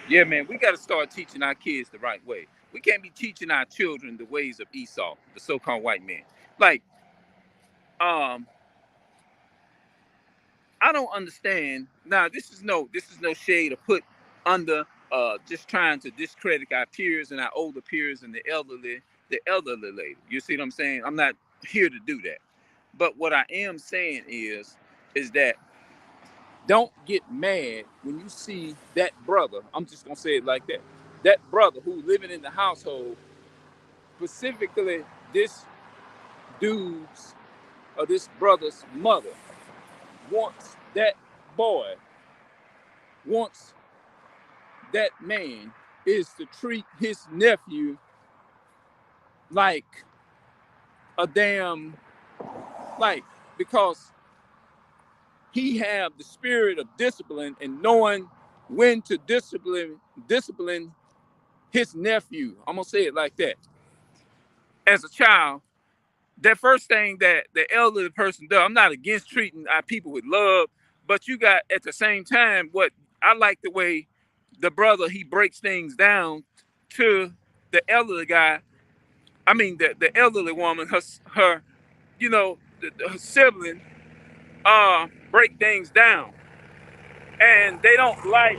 Yeah, man, we got to start teaching our kids the right way. We can't be teaching our children the ways of Esau, the so-called white man. Like, um, I don't understand. Now, this is no shade or put under just trying to discredit our peers and our older peers and the elderly lady. You see what I'm saying? I'm not here to do that. But what I am saying is that don't get mad when you see that brother. I'm just gonna say it like that. That brother who's living in the household, specifically this dude's or this brother's mother, wants that boy, wants that man is to treat his nephew like a damn, like, because he have the spirit of discipline and knowing when to discipline his nephew. I'm gonna say it like that. As a child, that first thing that the elderly person does, I'm not against treating our people with love, but you got at the same time what I like the way the brother he breaks things down to the elderly guy. I mean the elderly woman, her her sibling, break things down, and they don't like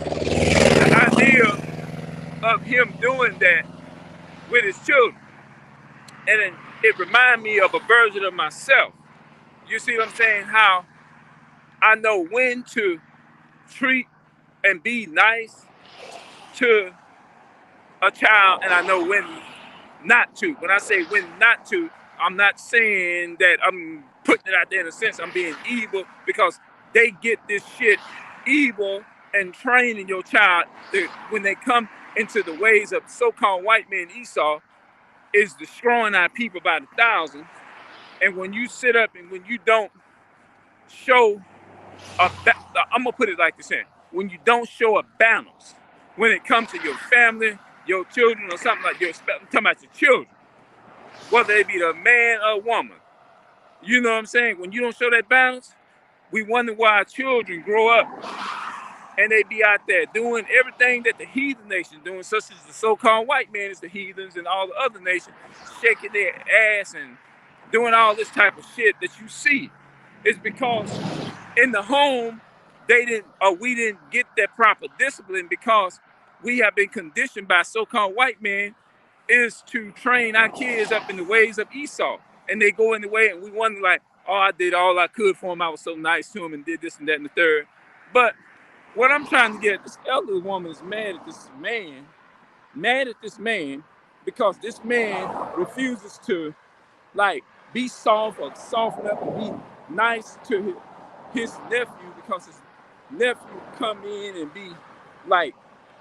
the idea of him doing that with his children, and it reminds me of a version of myself. You see what I'm saying? How I know when to treat and be nice to a child, and I know when not to. When I say when not to, I'm not saying that I'm putting it out there in a sense I'm being evil, because they get this shit evil and training your child that when they come into the ways of so-called white man Esau is destroying our people by the thousands. And when you sit up and when you don't show I'm gonna put it like this: here, when you don't show a balance when it comes to your family, your children, or something like I'm talking about your children, whether it be the man or woman. You know what I'm saying? When you don't show that balance, we wonder why our children grow up and they be out there doing everything that the heathen nation doing, such as the so-called white man is the heathens and all the other nations shaking their ass and doing all this type of shit that you see. It's because in the home they didn't or we didn't get that proper discipline, because we have been conditioned by so-called white men is to train our kids up in the ways of Esau. And they go in the way and we wonder like, oh, I did all I could for him. I was so nice to him and did this and that and the third. But what I'm trying to get at, this elderly woman is mad at this man because this man refuses to like be soft or soften up and be nice to his nephew, because his nephew come in and be like,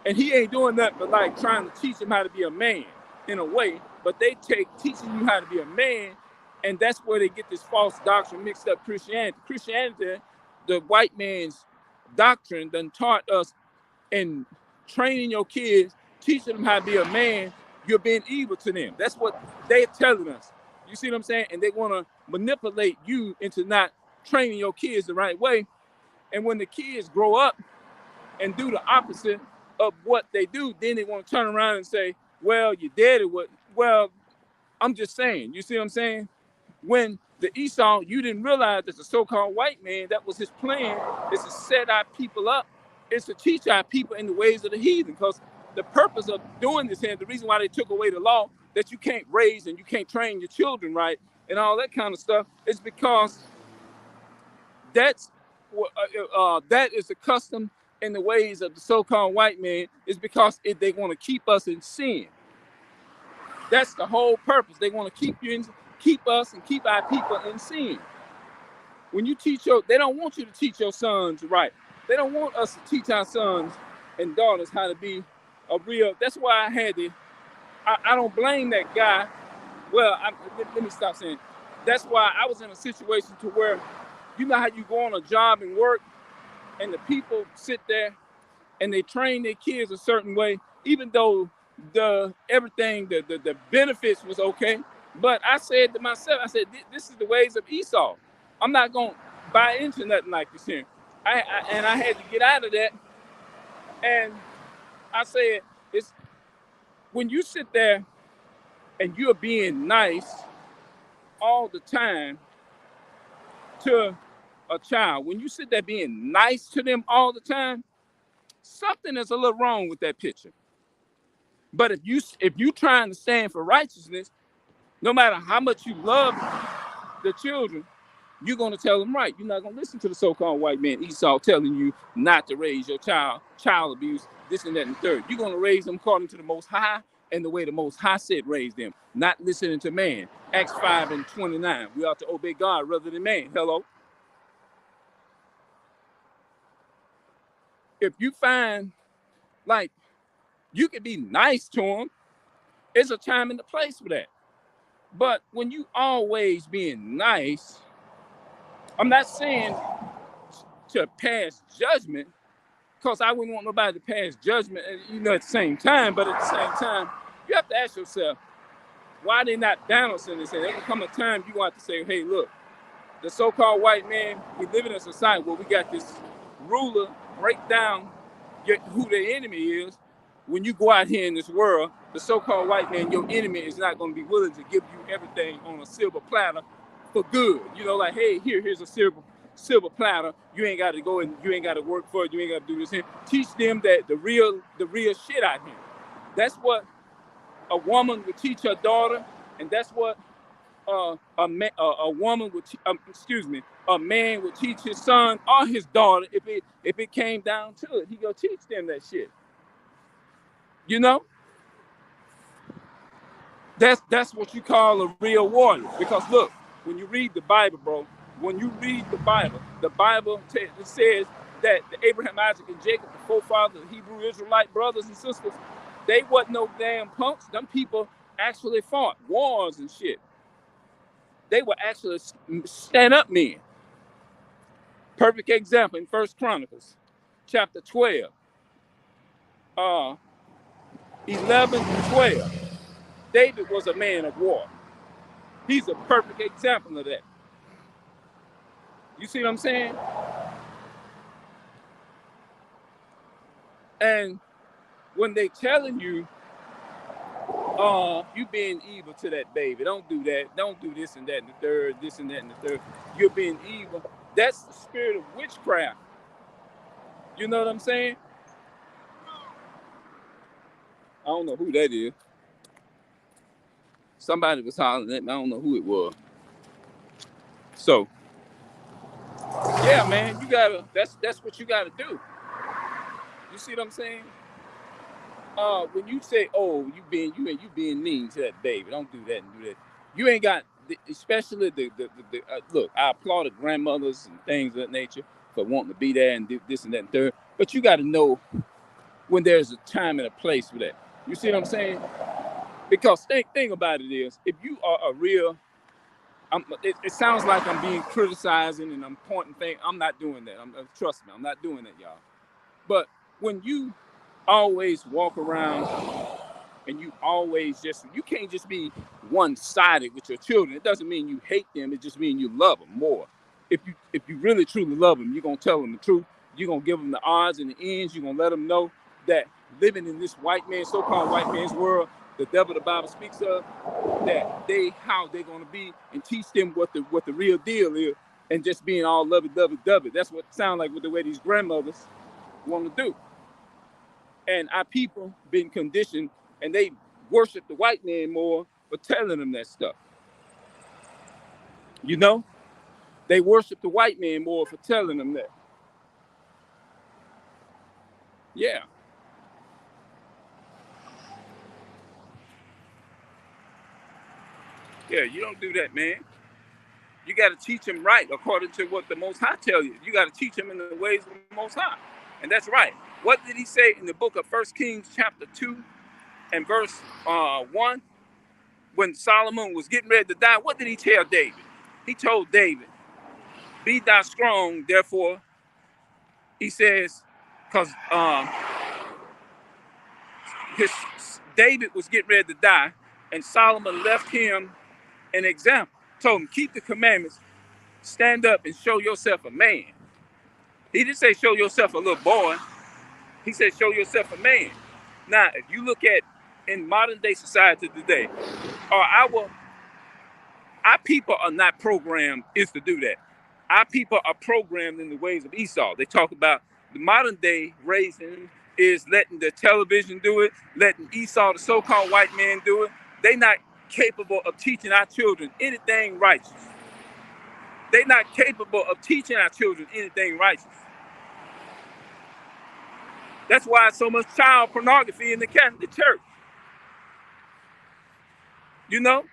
and he ain't doing nothing but like trying to teach him how to be a man in a way, but they take teaching you how to be a man, and that's where they get this false doctrine mixed up. Christianity, the white man's doctrine done taught us in training your kids, teaching them how to be a man, you're being evil to them. That's what they're telling us. You see what I'm saying? And they want to manipulate you into not training your kids the right way. And when the kids grow up and do the opposite of what they do, then they want to turn around and say, well, your daddy would. Well, I'm just saying, you see what I'm saying? When the Esau, you didn't realize that the so-called white man, that was his plan, is to set our people up, is to teach our people in the ways of the heathen. Because the purpose of doing this, and the reason why they took away the law that you can't raise and you can't train your children right and all that kind of stuff, is because that's that is the custom in the ways of the so-called white man, is because if they want to keep us in sin. That's the whole purpose. They want to keep us and keep our people in sin. When you they don't want you to teach your sons right. They don't want us to teach our sons and daughters how to be a real. That's why I had to. I don't blame that guy. Well, let me stop saying. That's why I was in a situation to where, you know how you go on a job and work, and the people sit there and they train their kids a certain way, even though the benefits was okay. But I said to myself, I said, this is the ways of Esau. I'm not gonna buy into nothing like this here. And I had to get out of that. And I said, it's when you sit there and you're being nice all the time to a child, when you sit there being nice to them all the time, something is a little wrong with that picture. But if you trying to stand for righteousness, no matter how much you love the children, you're going to tell them right. You're not going to listen to the so-called white man Esau telling you not to raise your child abuse, this and that and third. You're going to raise them according to the Most High and the way the Most High said raise them, not listening to man. Acts 5:29. We ought to obey God rather than man. Hello. If you find like you can be nice to them, it's a time and a place for that. But when you always being nice, I'm not saying to pass judgment, because I wouldn't want nobody to pass judgment, at the same time. But at the same time, you have to ask yourself, why they not balancing this? And there will come a time you want to say, hey, look, the so-called white man, we live in a society where we got this ruler break down who the enemy is. When you go out here in this world, the so-called white man, your enemy, is not going to be willing to give you everything on a silver platter for good. Like, hey, here's a silver platter. You ain't got to go and you ain't got to work for it. You ain't got to do this here. Teach them that the real shit out here. That's what a woman would teach her daughter, and that's what a man would teach his son or his daughter if it came down to it. He gonna teach them that shit. That's what you call a real warrior. Because look, when you read the Bible, bro, the Bible says that the Abraham, Isaac, and Jacob, the forefathers of the Hebrew Israelite brothers and sisters, they wasn't no damn punks. Them people actually fought wars and shit. They were actually stand-up men. Perfect example in 1 Chronicles, chapter 12, 11 to 12. David was a man of war. He's a perfect example of that. You see what I'm saying? And when they telling you, you being evil to that baby, don't do that, don't do this and that and the third, this and that and the third, you're being evil. That's the spirit of witchcraft. You know what I'm saying? I don't know who that is. Somebody was hollering at me. I don't know who it was. So, yeah, man, you gotta. That's what you gotta do. You see what I'm saying? When you say, "Oh, you being mean to that baby," don't do that and do that. You ain't got, especially the look. I applaud the grandmothers and things of that nature for wanting to be there and do this and that and third. But you got to know when there's a time and a place for that. You see what I'm saying? Because thing about it is, if you are a real, it sounds like I'm being criticizing and I'm pointing things. I'm not doing that. Trust me, I'm not doing that, y'all. But when you always walk around and you can't just be one-sided with your children. It doesn't mean you hate them. It just means you love them more. If you really truly love them, you're going to tell them the truth. You're going to give them the odds and the ends. You're going to let them know that living in this so-called white man's world, the devil the Bible speaks of, that how they're going to be, and teach them what the real deal is, and just being all lovey-dovey. That's what it sounds like with the way these grandmothers want to do. And our people been conditioned, and they worship the white man more for telling them that stuff. They worship the white man more for telling them that. Yeah. Yeah, you don't do that, man. You got to teach them right according to what the Most High tell you. You got to teach them in the ways of the Most High. And that's right. What did he say in the book of 1 Kings chapter 2 and verse 1? When Solomon was getting ready to die, what did he tell David? He told David, be thou strong, therefore, he says, because David was getting ready to die, and Solomon left him an example. Told him, keep the commandments, stand up and show yourself a man. He didn't say show yourself a little boy. He said show yourself a man. Now, if you look at in modern day society today, our people are not programmed is to do that. Our people are programmed in the ways of Esau. They talk about the modern day raising is letting the television do it, letting Esau, the so-called white man, do it. They not capable of teaching our children anything righteous. They're not capable of teaching our children anything righteous. That's why so much child pornography in the Catholic Church. You know?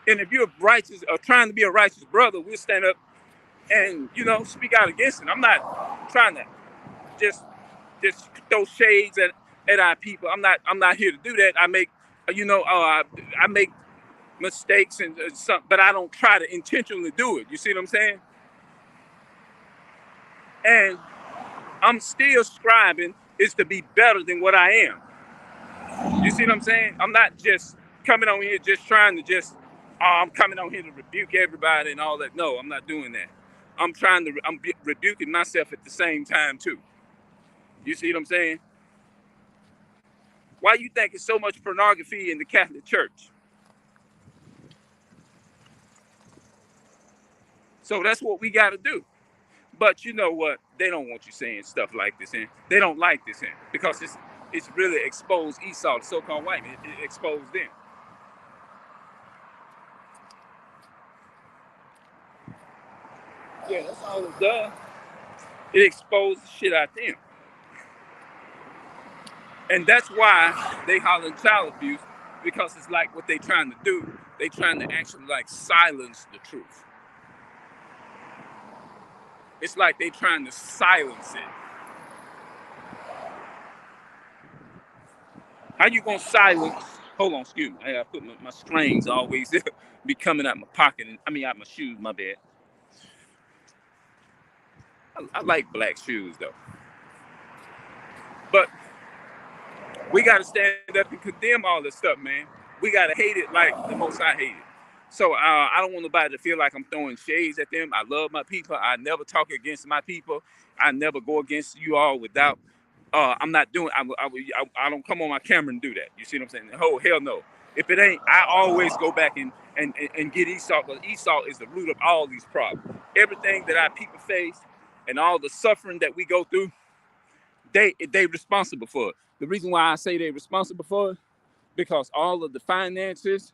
And if you're righteous or trying to be a righteous brother, we'll stand up and, speak out against it. I'm not trying to just throw shades at our people. I'm not here to do that. I make I make mistakes and something, but I don't try to intentionally do it. You see what I'm saying? And I'm still striving is to be better than what I am. You see what I'm saying? I'm not just coming on here just trying to I'm coming on here to rebuke everybody and all that. No, I'm not doing that. I'm rebuking myself at the same time too. You see what I'm saying? Why you think it's so much pornography in the Catholic Church? So that's what we got to do. But you know what? They don't want you saying stuff like this, and they don't like this, because it's really exposed Esau, the so-called white man. It exposed them. Yeah, that's all it does. It exposed the shit out them. And that's why they holler child abuse, because it's like what they trying to do. They trying to actually like silence the truth. It's like they trying to silence it. How you gonna silence? Hold on, excuse me. I gotta put my strings always be coming out my pocket. Out my shoes. My bad. I like black shoes though. But we gotta stand up and condemn all this stuff, man. We gotta hate it like the Most High hate it. So I don't want nobody to feel like I'm throwing shades at them. I love my people. I never talk against my people. I never go against you all without. I'm not doing. I don't come on my camera and do that. You see what I'm saying? Oh hell no. If it ain't, I always go back and get Esau, because Esau is the root of all these problems. Everything that our people face and all the suffering that we go through, they responsible for it. The reason why I say they responsible for it, because all of the finances,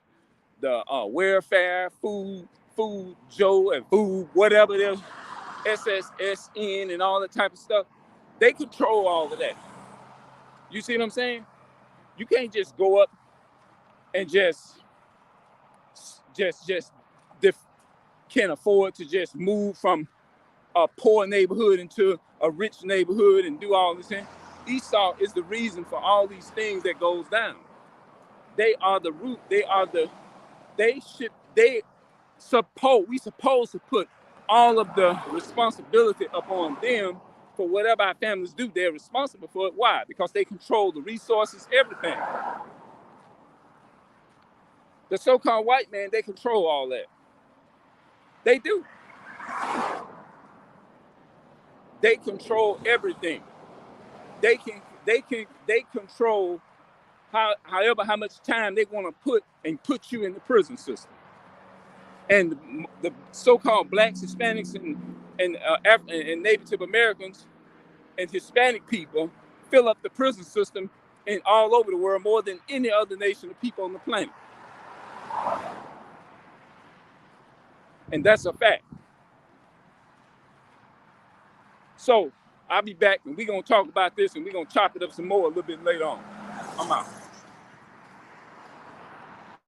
the welfare, food, Joe, and food, whatever it is, SSSN and all that type of stuff, they control all of that. You see what I'm saying? You can't just go up and can't afford to just move from a poor neighborhood into a rich neighborhood and do all this thing. Esau is the reason for all these things that goes down. They are the root. We supposed to put all of the responsibility upon them for whatever our families do. They're responsible for it. Why? Because they control the resources, everything. The so-called white man, they control all that. They do. They control everything. They control how much time they want to put you in the prison system. And the so-called blacks, Hispanics, and Native Americans and Hispanic people fill up the prison system in all over the world more than any other nation of people on the planet. And that's a fact. So I'll be back and we're going to talk about this and we're going to chop it up some more a little bit later on. I'm out.